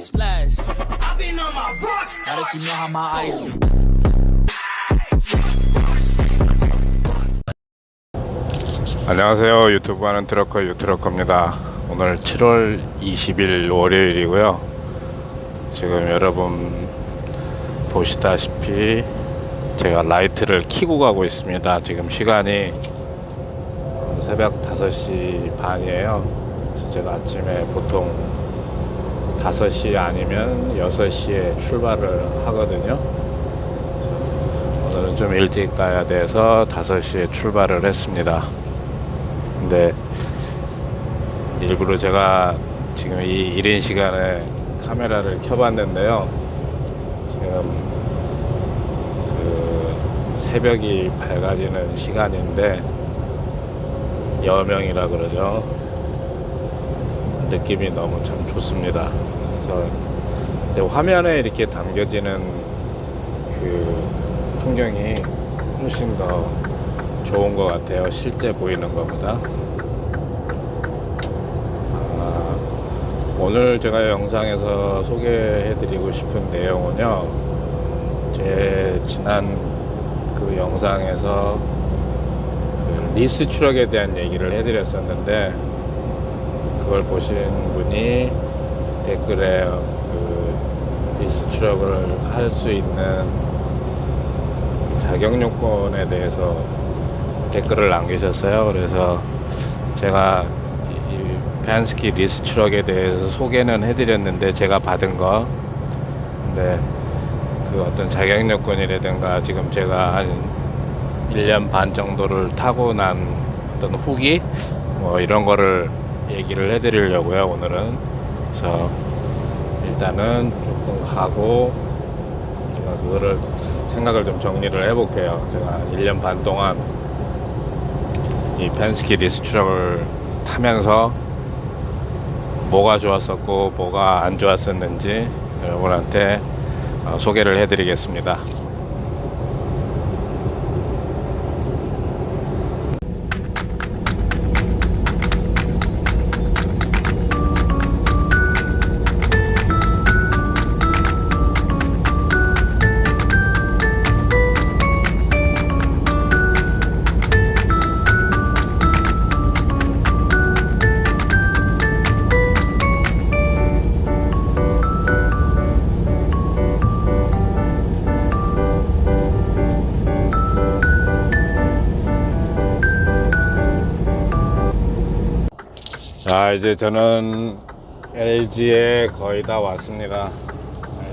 Splash. I've been on my rocks. Now that you know how my eyes be. 안녕하세요. 유튜브 하는 트럭커 유트럭커입니다. 오늘 7월 20일 월요일이고요. 지금 여러분 보시다시피 제가 라이트를 켜고 가고 있습니다. 지금 시간이 새벽 5시 반이에요. 제가 아침에 보통 5시 아니면 6시에 출발을 하거든요. 오늘은 좀 일찍 가야 돼서 5시에 출발을 했습니다. 근데 일부러 제가 지금 이 이른 시간에 카메라를 켜봤는데요. 지금 그 새벽이 밝아지는 시간인데 여명이라 그러죠. 느낌이 너무 참 좋습니다. 그래서 근데 화면에 이렇게 담겨지는 그 풍경이 훨씬 더 좋은 것 같아요. 실제 보이는 것보다. 오늘 제가 영상에서 소개해드리고 싶은 내용은요, 제 지난 그 영상에서 그 리스 추력에 대한 얘기를 해드렸었는데, 그걸 보신 분이 댓글에 그 리스 추력을 할 수 있는 그 자격 요건에 대해서 댓글을 남기셨어요. 그래서 제가 이 펜스키 리스 추력에 대해서 소개는 해드렸는데, 제가 받은 거, 근데 그 어떤 자격 요건이라든가 지금 제가 한 1년 반 정도를 타고 난 어떤 후기 뭐 이런 거를 얘기를 해드리려고요, 오늘은. 그래서 일단은 조금 가고 제가 그거를 생각을 좀 정리를 해볼게요. 제가 1년 반 동안 이 펜스키 리스 추력을 타면서 뭐가 좋았었고 뭐가 안 좋았었는지 여러분한테 소개를 해드리겠습니다. 자, 이제 저는 LG에 거의 다 왔습니다.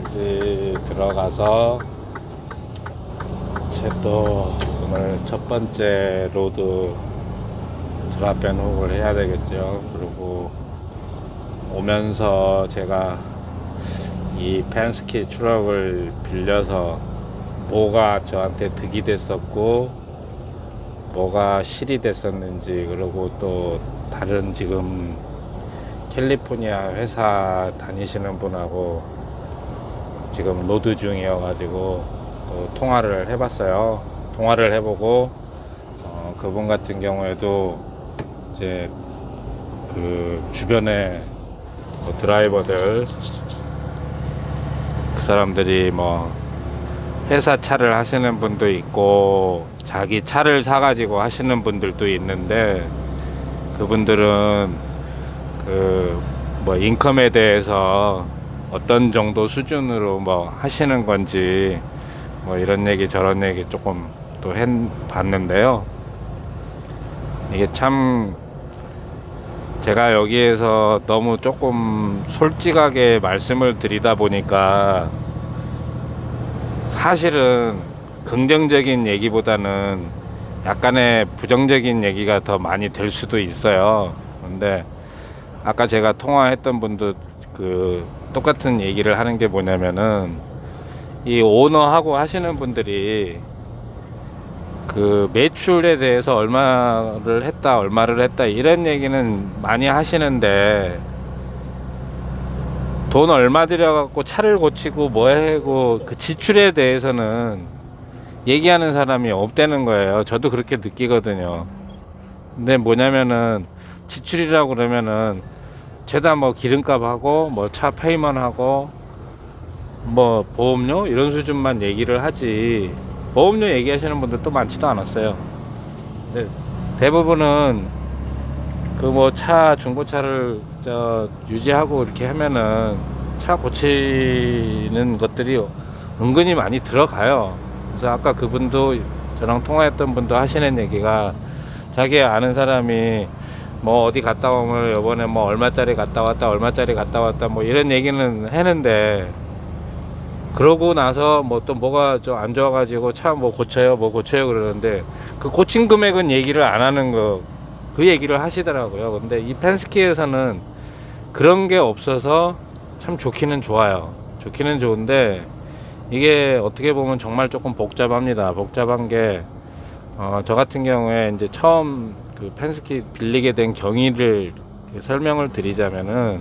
LG 들어가서 또 오늘 첫 번째 로드 드랍 앤 훅을 해야 되겠죠. 그리고 오면서 제가 이 펜스키 트럭을 빌려서 뭐가 저한테 득이 됐었고 뭐가 실이 됐었는지, 그리고 또 다른 지금 캘리포니아 회사 다니시는 분하고 지금 로드 중이어 가지고 또 통화를 해봤어요. 통화를 해보고 그분 같은 경우에도 이제 그 주변에 뭐 드라이버들 그 사람들이 뭐 회사 차를 하시는 분도 있고 자기 차를 사가지고 하시는 분들도 있는데, 그분들은 그 뭐 인컴에 대해서 어떤 정도 수준으로 뭐 하시는 건지 뭐 이런 얘기 저런 얘기 조금 또 봤는데요. 이게 참 제가 여기에서 너무 조금 솔직하게 말씀을 드리다 보니까 사실은 긍정적인 얘기보다는 약간의 부정적인 얘기가 더 많이 될 수도 있어요. 근데 아까 제가 통화했던 분도 그 똑같은 얘기를 하는 게 뭐냐면은, 이 오너하고 하시는 분들이 그 매출에 대해서 얼마를 했다 이런 얘기는 많이 하시는데, 돈 얼마 들여갖고 차를 고치고 뭐 하고 그 지출에 대해서는 얘기하는 사람이 없다는 거예요. 저도 그렇게 느끼거든요. 근데 뭐냐면은 지출이라고 그러면은 죄다 뭐 기름값하고 뭐 차 페이먼하고 뭐 보험료 이런 수준만 얘기를 하지, 보험료 얘기하시는 분들도 많지도 않았어요. 근데 대부분은 그 뭐 차 중고차를 유지하고 이렇게 하면은 차 고치는 것들이 은근히 많이 들어가요. 그래서 아까 그분도, 저랑 통화했던 분도 하시는 얘기가, 자기 아는 사람이 뭐 어디 갔다 오면 요번에 뭐 얼마짜리 갔다 왔다 얼마짜리 갔다 왔다 뭐 이런 얘기는 했는데, 그러고 나서 뭐 또 뭐가 좀 안 좋아가지고 차 뭐 고쳐요 뭐 고쳐요 그러는데, 그 고친 금액은 얘기를 안 하는 거, 그 얘기를 하시더라고요. 근데 이 펜스키에서는 그런 게 없어서 참 좋기는 좋아요. 좋기는 좋은데, 이게 어떻게 보면 정말 조금 복잡합니다. 복잡한 게, 저 같은 경우에 이제 처음 그 펜스키 빌리게 된 경위를 설명을 드리자면은,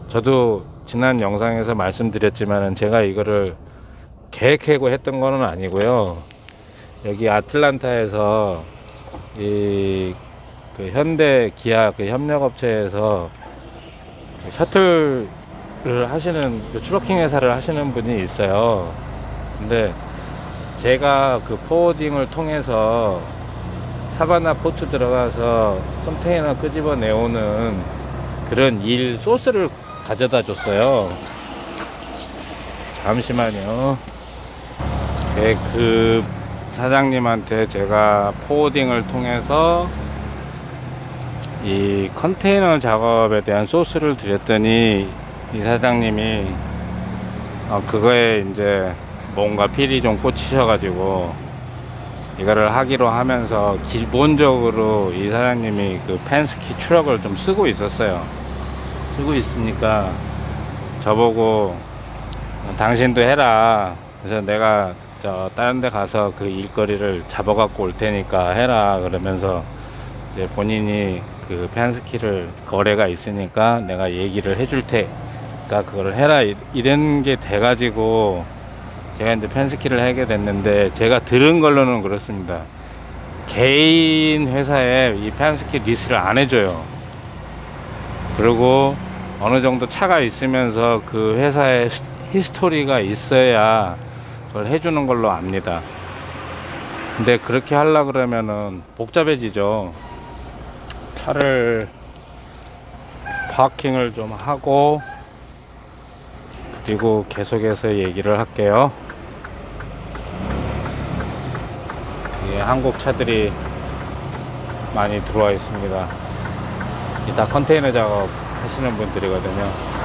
저도 지난 영상에서 말씀드렸지만은 제가 이거를 계획하고 했던 거는 아니고요. 여기 아틀란타에서 이 그 현대 기아 그 협력업체에서 그 셔틀을 하시는 그 트럭킹 회사를 하시는 분이 있어요. 근데 제가 그 포워딩을 통해서 사바나 포트 들어가서 컨테이너 끄집어 내오는 그런 일 소스를 가져다 줬어요. 잠시만요. 그 사장님한테 제가 포워딩을 통해서 이 컨테이너 작업에 대한 소스를 드렸더니, 이 사장님이 그거에 이제 뭔가 필이 좀 꽂히셔가지고 이거를 하기로 하면서, 기본적으로 이 사장님이 그 펜스키 트럭을 좀 쓰고 있었어요. 쓰고 있으니까 저보고 당신도 해라. 그래서 내가 다른 데 가서 그 일거리를 잡아 갖고 올 테니까 해라. 그러면서 이제 본인이 그 펜스키를 거래가 있으니까 내가 얘기를 해줄 테니까 그거를 해라, 이런 게 돼가지고 제가 이제 펜스키를 하게 됐는데, 제가 들은 걸로는 그렇습니다. 개인 회사에 이 펜스키 리스를 안 해줘요. 그리고 어느 정도 차가 있으면서 그 회사에 히스토리가 있어야 그걸 해주는 걸로 압니다. 근데 그렇게 하려 그러면은 복잡해지죠. 차를 파킹을 좀 하고, 그리고 계속해서 얘기를 할게요. 예, 한국 차들이 많이 들어와 있습니다. 이 다 컨테이너 작업 하시는 분들이거든요.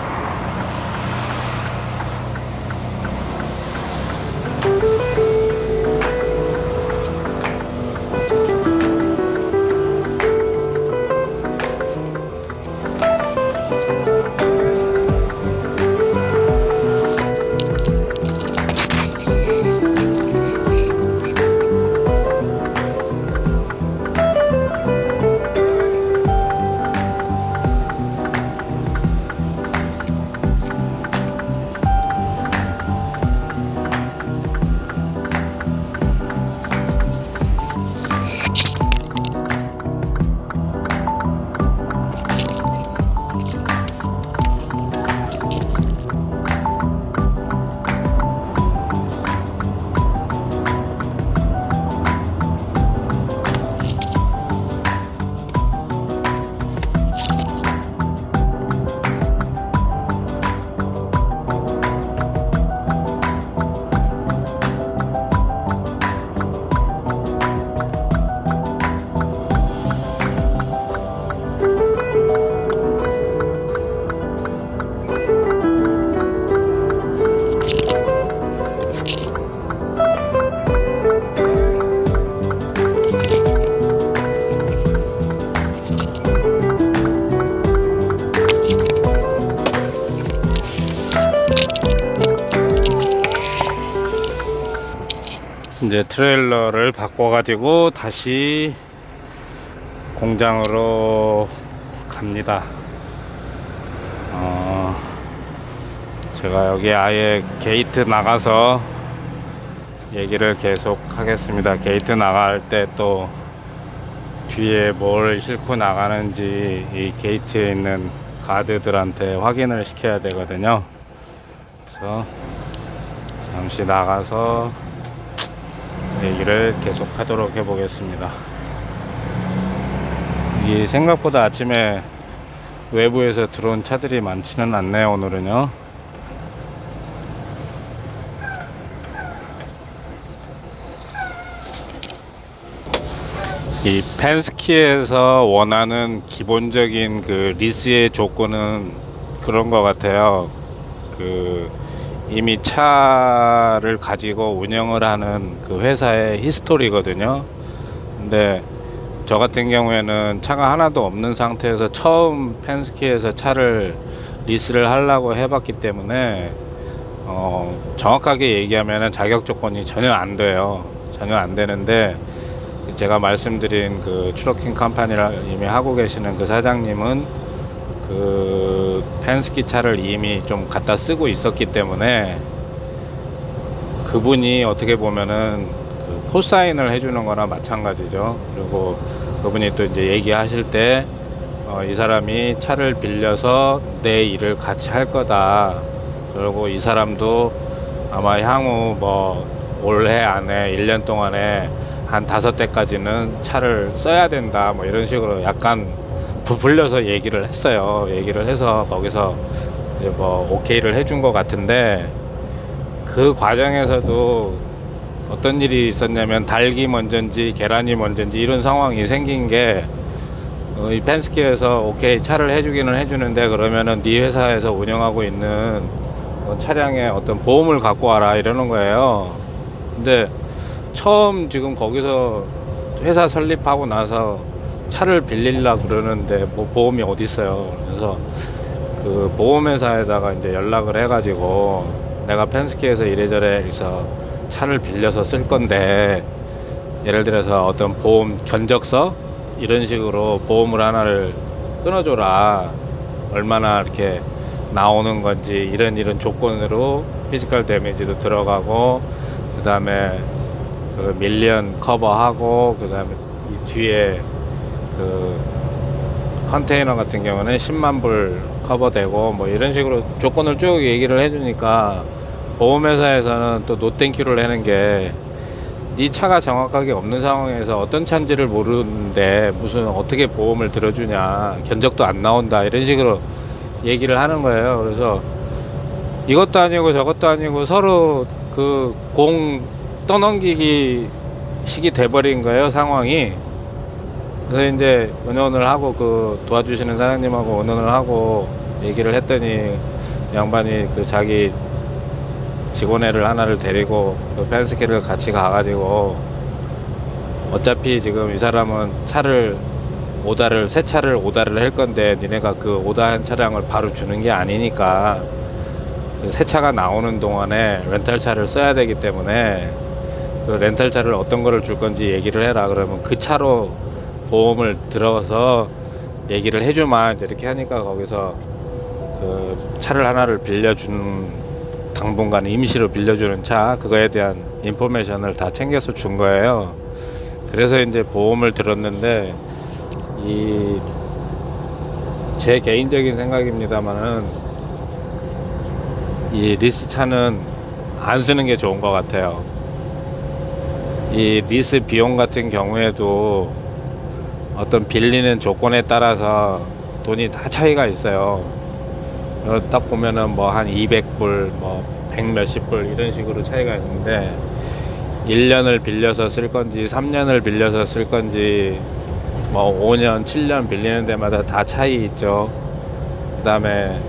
이제 트레일러를 바꿔가지고 다시 공장으로 갑니다. 제가 여기 아예 게이트 나가서 얘기를 계속 하겠습니다. 게이트 나갈 때 또 뒤에 뭘 싣고 나가는지 이 게이트에 있는 가드들한테 확인을 시켜야 되거든요. 그래서 잠시 나가서 얘기를 계속 하도록 해보겠습니다. 이 생각보다 아침에 외부에서 들어온 차들이 많지는 않네요. 오늘은요. 이 펜스키에서 원하는 기본적인 그 리스의 조건은 그런 것 같아요. 이미 차를 가지고 운영을 하는 그 회사의 히스토리거든요. 근데 저 같은 경우에는 차가 하나도 없는 상태에서 처음 펜스키에서 차를 리스를 하려고 해봤기 때문에 정확하게 얘기하면 자격 조건이 전혀 안 돼요. 전혀 안 되는데, 제가 말씀드린 그 트럭킹 컴퍼니를 이미 하고 계시는 그 사장님은 그 펜스키 차를 이미 좀 갖다 쓰고 있었기 때문에, 그분이 어떻게 보면은 그 코사인을 해주는 거나 마찬가지죠. 그리고 그분이 또 이제 얘기하실 때 이 사람이 차를 빌려서 내 일을 같이 할 거다. 그리고 이 사람도 아마 향후 뭐 올해 안에 1년 동안에 한 5대까지는 차를 써야 된다, 뭐 이런 식으로 약간 부풀려서 얘기를 했어요. 얘기를 해서 거기서 이제 뭐 오케이를 해준 것 같은데, 그 과정에서도 어떤 일이 있었냐면 닭이 먼저인지 계란이 먼저인지 이런 상황이 생긴 게, 이 펜스키에서 오케이 차를 해주기는 해주는데, 그러면은 네 회사에서 운영하고 있는 차량의 어떤 보험을 갖고 와라 이러는 거예요. 근데 처음 지금 거기서 회사 설립하고 나서 차를 빌리려고 그러는데 뭐 보험이 어디 있어요. 그래서 그 보험회사에다가 이제 연락을 해가지고, 내가 펜스키에서 이래저래 해서 차를 빌려서 쓸 건데, 예를 들어서 어떤 보험 견적서 이런 식으로 보험을 하나를 끊어줘라, 얼마나 이렇게 나오는 건지 이런 조건으로 피지컬 데미지도 들어가고, 그 다음에 그 밀리언 커버하고, 그 다음에 이 뒤에 그 컨테이너 같은 경우는 10만 불 커버되고, 뭐 이런 식으로 조건을 쭉 얘기를 해주니까, 보험회사에서는 또 노땡큐를 하는 게, 네 차가 정확하게 없는 상황에서 어떤 차인지를 모르는데 무슨 어떻게 보험을 들어주냐, 견적도 안 나온다, 이런 식으로 얘기를 하는 거예요. 그래서 이것도 아니고 저것도 아니고 서로 그 공 떠넘기기 식이 돼버린 거예요, 상황이. 그래서 이제 의논을 하고, 그 도와주시는 사장님하고 의논을 하고 얘기를 했더니, 양반이 그 자기 직원애를 하나를 데리고 그 펜스키를 같이 가가지고, 어차피 지금 이 사람은 새 차를 오다를 할 건데, 니네가 그 오다한 차량을 바로 주는 게 아니니까 새 차가 나오는 동안에 렌탈차를 써야 되기 때문에 그 렌탈차를 어떤 거를 줄 건지 얘기를 해라. 그러면 그 차로 보험을 들어서 얘기를 해주마, 이렇게 하니까, 거기서 그 차를 하나를 빌려준, 당분간 임시로 빌려주는 차, 그거에 대한 인포메이션을 다 챙겨서 준 거예요. 그래서 이제 보험을 들었는데, 제 개인적인 생각입니다만은, 이 리스 차는 안 쓰는 게 좋은 것 같아요. 이 리스 비용 같은 경우에도 어떤 빌리는 조건에 따라서 돈이 다 차이가 있어요. 딱 보면은 뭐 한 200불, 뭐 100 몇십 불 이런 식으로 차이가 있는데, 1년을 빌려서 쓸 건지 3년을 빌려서 쓸 건지 뭐 5년 7년 빌리는 데마다 다 차이 있죠. 그 다음에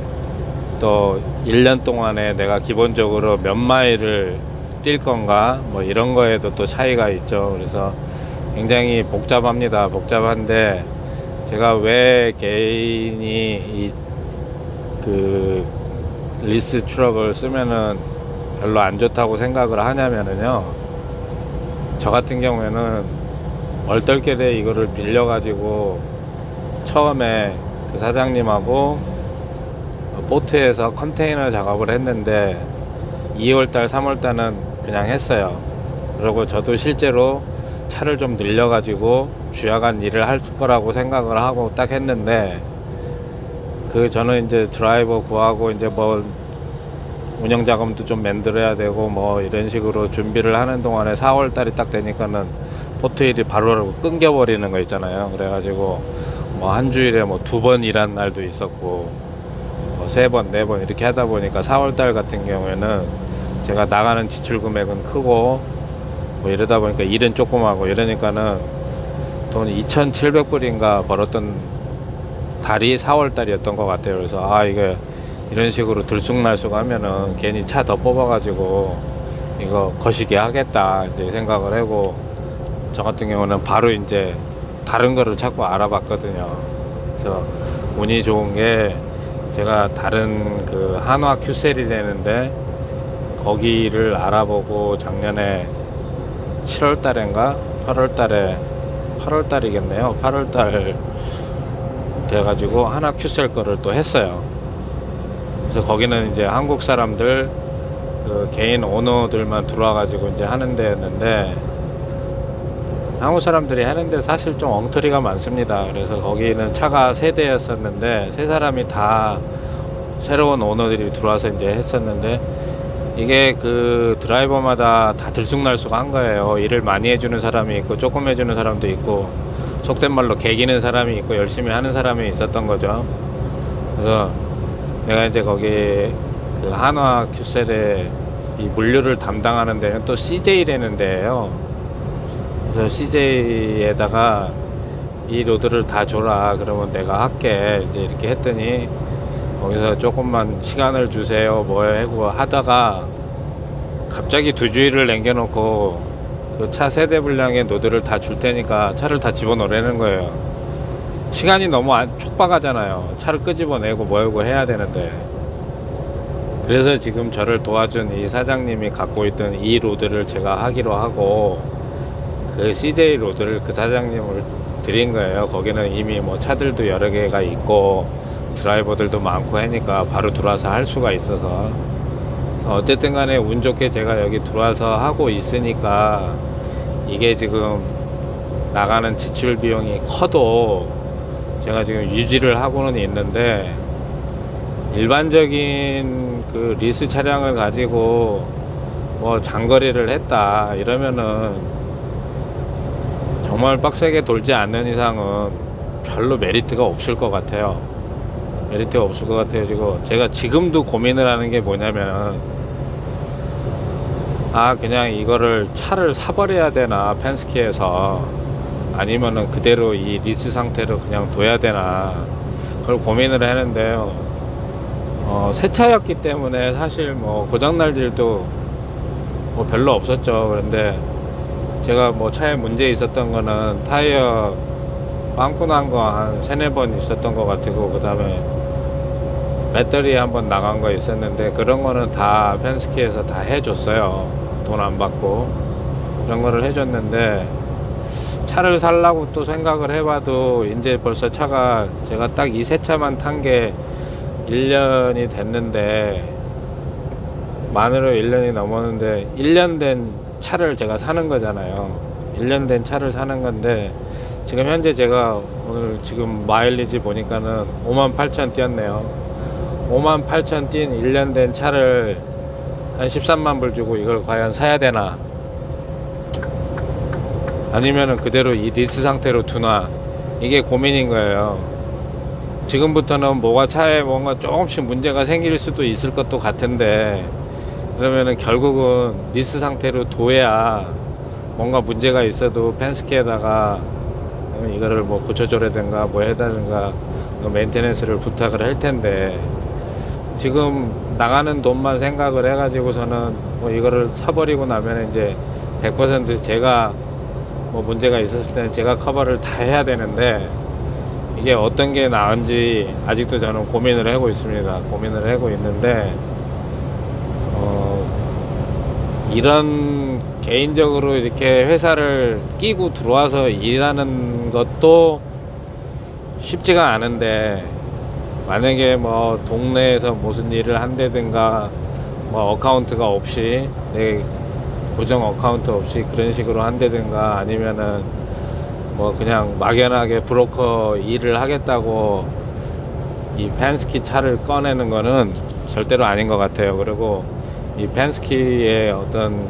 또 1년 동안에 내가 기본적으로 몇 마일을 뛸 건가, 뭐 이런 거에도 또 차이가 있죠. 그래서 굉장히 복잡합니다. 복잡한데, 제가 왜 개인이 그 리스 트럭을 쓰면은 별로 안 좋다고 생각을 하냐면은요, 저 같은 경우에는 얼떨결에 이거를 빌려가지고 처음에 그 사장님하고 보트에서 컨테이너 작업을 했는데, 2월달 3월달은 그냥 했어요. 그리고 저도 실제로 차를 좀 늘려가지고 주야간 일을 할 거라고 생각을 하고 딱 했는데, 저는 이제 드라이버 구하고 이제 뭐 운영 자금도 좀 만들어야 되고 뭐 이런 식으로 준비를 하는 동안에 4월 달이 딱 되니까는 포트일이 바로 끊겨버리는 거 있잖아요. 그래가지고 뭐 한 주일에 뭐 2번 일한 날도 있었고 뭐 3번, 4번 이렇게 하다 보니까 4월 달 같은 경우에는 제가 나가는 지출 금액은 크고 뭐 이러다 보니까 일은 조그마하고 이러니까는 돈 2,700불인가 벌었던 달이 4월 달이었던 것 같아요. 그래서 이게 이런 식으로 들쑥날쑥 하면은 괜히 차 더 뽑아가지고 이거 거시기 하겠다 이제 생각을 하고 저 같은 경우는 바로 이제 다른 거를 자꾸 알아봤거든요. 그래서 운이 좋은 게 제가 다른 그 한화 큐셀이 되는데 거기를 알아보고 작년에 7월 달인가 8월 달에 8월 달이겠네요. 8월 달 돼가지고 한화 큐셀 거를 또 했어요. 그래서 거기는 이제 한국 사람들 그 개인 오너들만 들어와가지고 이제 하는 데였는데 한국 사람들이 하는데 사실 좀 엉터리가 많습니다. 그래서 거기는 차가 3대였었는데 3사람이 다 새로운 오너들이 들어와서 이제 했었는데 이게 그 드라이버마다 다 들쑥날쑥 한 거예요. 일을 많이 해주는 사람이 있고 조금 해주는 사람도 있고 속된 말로 개기는 사람이 있고 열심히 하는 사람이 있었던 거죠. 그래서 내가 이제 거기 그 한화 큐셀의 이 물류를 담당하는 데는 또 CJ라는 데예요. 그래서 CJ에다가 이 로드를 다 줘라 그러면 내가 할게 이제 이렇게 했더니 거기서 조금만 시간을 주세요 뭐 하고 하다가 갑자기 2주일을 남겨놓고 그 차 세대 분량의 노드를 다 줄 테니까 차를 다 집어넣으라는 거예요. 시간이 너무 촉박하잖아요. 차를 끄집어내고 뭐하고 해야 되는데. 그래서 지금 저를 도와준 이 사장님이 갖고 있던 이 로드를 제가 하기로 하고 그 CJ 로드를 그 사장님을 드린 거예요. 거기는 이미 뭐 차들도 여러 개가 있고 드라이버들도 많고 하니까 바로 들어와서 할 수가 있어서 어쨌든 간에 운 좋게 제가 여기 들어와서 하고 있으니까 이게 지금 나가는 지출 비용이 커도 제가 지금 유지를 하고는 있는데 일반적인 그 리스 차량을 가지고 뭐 장거리를 했다 이러면은 정말 빡세게 돌지 않는 이상은 별로 메리트가 없을 것 같아요. 메리트가 없을 것 같아요. 제가 지금도 고민을 하는 게 뭐냐면 그냥 이거를 차를 사버려야 되나 펜스키에서 아니면은 그대로 이 리스 상태로 그냥 둬야 되나 그걸 고민을 하는데요. 새 차였기 때문에 사실 뭐 고장날 일도 뭐 별로 없었죠. 그런데 제가 뭐 차에 문제 있었던 거는 타이어 빵꾸 난 거 한 3-4번 있었던 것 같고 그 다음에 배터리 한번 나간 거 있었는데 그런 거는 다 펜스키에서 다 해줬어요. 돈 안 받고 그런 거를 해줬는데 차를 살라고 또 생각을 해봐도 이제 벌써 차가 제가 딱 이 새 차만 탄 게 1년이 됐는데 만으로 1년이 넘었는데 1년 된 차를 제가 사는 거잖아요. 1년 된 차를 사는 건데 지금 현재 제가 오늘 지금 마일리지 보니까는 58,000 뛰었네요. 58,000 뛴 1년 된 차를 한 13만 불 주고 이걸 과연 사야 되나 아니면은 그대로 이 리스 상태로 두나 이게 고민인 거예요. 지금부터는 뭐가 차에 뭔가 조금씩 문제가 생길 수도 있을 것도 같은데 그러면은 결국은 리스 상태로 둬야 뭔가 문제가 있어도 펜스키에다가 이거를 뭐 고쳐줘라든가 뭐 해달든가 메인테넌스를 부탁을 할 텐데 지금 나가는 돈만 생각을 해가지고서는 뭐 이거를 사버리고 나면 이제 100% 제가 뭐 문제가 있었을 때는 제가 커버를 다 해야 되는데 이게 어떤 게 나은지 아직도 저는 고민을 하고 있습니다. 고민을 하고 있는데 이런 개인적으로 이렇게 회사를 끼고 들어와서 일하는 것도 쉽지가 않은데 만약에 뭐 동네에서 무슨 일을 한다든가 뭐 어카운트가 없이 내 고정 어카운트 없이 그런 식으로 한다든가 아니면은 뭐 그냥 막연하게 브로커 일을 하겠다고 이 펜스키 차를 꺼내는 거는 절대로 아닌 것 같아요. 그리고 이 펜스키의 어떤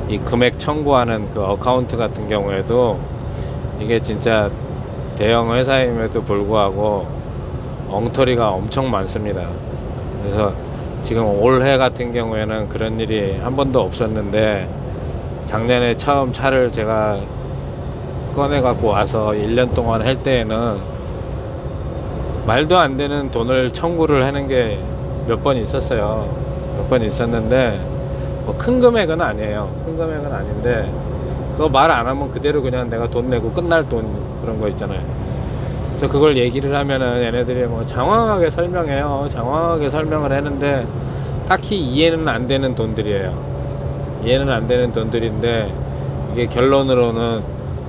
이 금액 청구하는 그 어카운트 같은 경우에도 이게 진짜 대형 회사임에도 불구하고 엉터리가 엄청 많습니다. 그래서 지금 올해 같은 경우에는 그런 일이 한 번도 없었는데, 작년에 처음 차를 제가 꺼내 갖고 와서 1년 동안 할 때에는 말도 안 되는 돈을 청구를 하는 게 몇 번 있었어요. 몇 번 있었는데 뭐 큰 금액은 아니에요. 큰 금액은 아닌데 그거 말 안 하면 그대로 그냥 내가 돈 내고 끝날 돈, 그런 거 있잖아요. 그래서 그걸 얘기를 하면은 얘네들이 뭐 장황하게 설명해요. 장황하게 설명을 하는데 딱히 이해는 안 되는 돈들이에요. 이해는 안 되는 돈들인데, 이게 결론으로는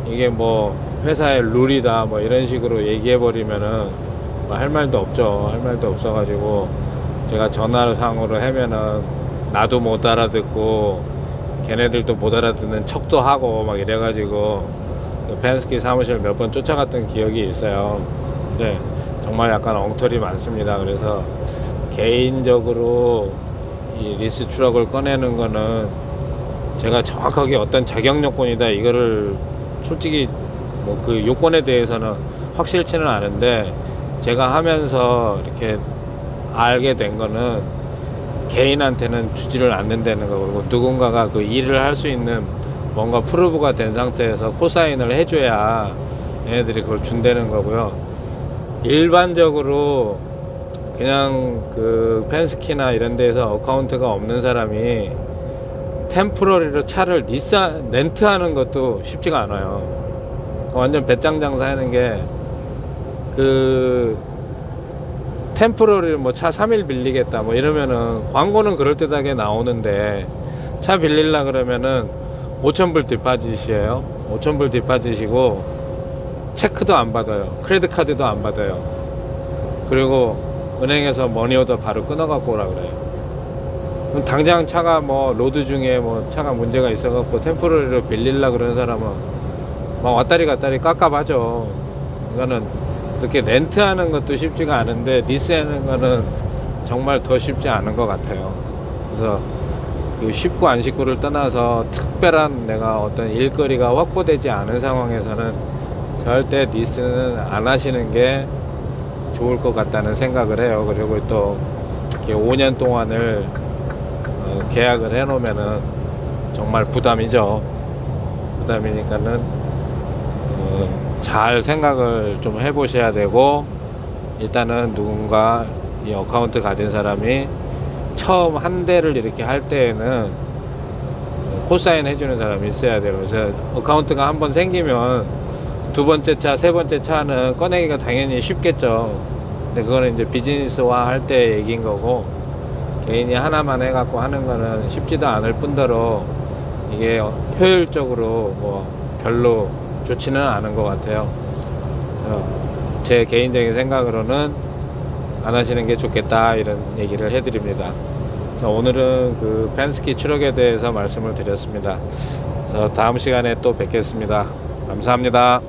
이게 뭐 회사의 룰이다 뭐 이런 식으로 얘기해 버리면은 뭐 할 말도 없죠. 할 말도 없어가지고 제가 전화상으로 하면은 나도 못 알아듣고 걔네들도 못 알아듣는 척도 하고 막 이래가지고 그 펜스키 사무실 몇 번 쫓아갔던 기억이 있어요. 근데 정말 약간 엉터리 많습니다. 그래서 개인적으로 이 리스 트럭을 꺼내는 거는 제가 정확하게 어떤 자격 요건이다 이거를 솔직히 뭐 그 요건에 대해서는 확실치는 않은데, 제가 하면서 이렇게 알게 된 거는 개인한테는 주지를 않는다는 거, 그리고 누군가가 그 일을 할 수 있는 뭔가 프루브가 된 상태에서 코사인을 해줘야 얘네들이 그걸 준다는 거고요. 일반적으로 그냥 그 펜스키나 이런 데에서 어카운트가 없는 사람이 템포러리로 차를 렌트하는 것도 쉽지가 않아요. 완전 배짱 장사하는 게, 그 템포러리 뭐 차 3일 빌리겠다 뭐 이러면은 광고는 그럴듯하게 나오는데, 차 빌릴라 그러면은 5,000불 디파짓이에요. 5,000불 디파짓이고 체크도 안 받아요. 크레딧 카드도 안 받아요. 그리고 은행에서 머니오더 바로 끊어갖고 오라 그래요. 그럼 당장 차가 뭐 로드 중에 뭐 차가 문제가 있어갖고 템포러리로 빌릴라 그러는 사람은 막 왔다리 갔다리 깝깝하죠. 이거는 그렇게 렌트하는 것도 쉽지가 않은데 리스하는 거는 정말 더 쉽지 않은 것 같아요. 그래서 그 쉽고 안 쉽고를 떠나서 특별한 내가 어떤 일거리가 확보되지 않은 상황에서는 절대 리스는 안 하시는 게 좋을 것 같다는 생각을 해요. 그리고 또 5년 동안을 계약을 해 놓으면은 정말 부담이죠. 부담이니까는 잘 생각을 좀 해 보셔야 되고, 일단은 누군가 이 어카운트 가진 사람이 처음 한 대를 이렇게 할 때에는 코사인 해주는 사람이 있어야 돼요. 그래서 어카운트가 한번 생기면 두 번째 차, 세 번째 차는 꺼내기가 당연히 쉽겠죠. 근데 그거는 이제 비즈니스화 할 때 얘기인 거고, 개인이 하나만 해갖고 하는 거는 쉽지도 않을 뿐더러 이게 효율적으로 뭐 별로 좋지는 않은 것 같아요. 제 개인적인 생각으로는 안 하시는 게 좋겠다 이런 얘기를 해드립니다. 그래서 오늘은 그 펜스키 트럭에 대해서 말씀을 드렸습니다. 그래서 다음 시간에 또 뵙겠습니다. 감사합니다.